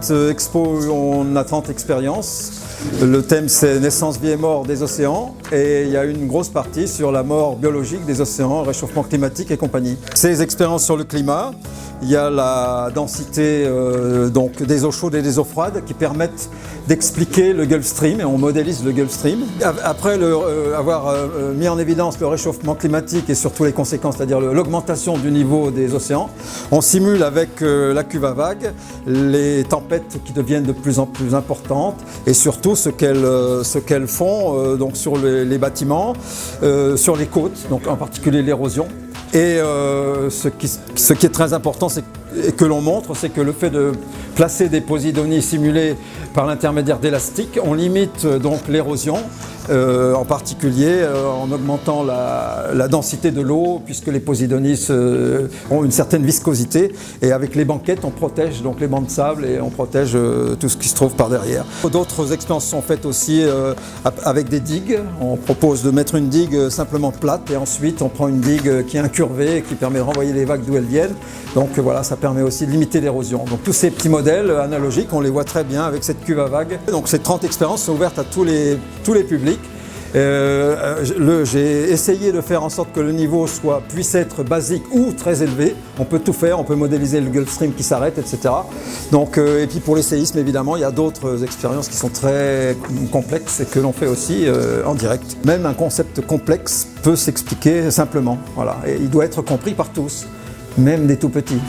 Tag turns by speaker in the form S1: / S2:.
S1: cette expo, on a 30 expériences. Le thème, c'est naissance, vie et mort des océans. Et il y a une grosse partie sur la mort biologique des océans, réchauffement climatique et compagnie. Ces expériences sur le climat, il y a la densité donc des eaux chaudes et des eaux froides qui permettent d'expliquer le Gulf Stream, et on modélise le Gulf Stream. Après avoir mis en évidence le réchauffement climatique et surtout les conséquences, c'est-à-dire l'augmentation du niveau des océans, on simule avec la cuve à vagues les tempêtes qui deviennent de plus en plus importantes et surtout ce qu'elles font donc sur les bâtiments, sur les côtes, donc en particulier l'érosion. Et ce qui est très important et que l'on montre, c'est que le fait de placer des posidonies simulées par l'intermédiaire d'élastiques, on limite donc l'érosion, en particulier en augmentant la densité de l'eau, puisque les posidonies ont une certaine viscosité. Et avec les banquettes, on protège donc les bancs de sable et on protège tout ce qui se trouve par derrière. D'autres expériences sont faites aussi avec des digues. On propose de mettre une digue simplement plate et ensuite on prend une digue qui est incurvée et qui permet de renvoyer les vagues d'où elles viennent. Donc voilà, ça permet aussi de limiter l'érosion. Donc tous ces petits modèles analogiques, on les voit très bien avec cette cuve à vagues. Donc ces 30 expériences sont ouvertes à tous les publics. J'ai essayé de faire en sorte que le niveau puisse être basique ou très élevé. On peut tout faire, on peut modéliser le Gulf Stream qui s'arrête, etc. Donc, et puis pour les séismes, évidemment, il y a d'autres expériences qui sont très complexes et que l'on fait aussi en direct. Même un concept complexe peut s'expliquer simplement. Voilà. Et il doit être compris par tous, même des tout petits.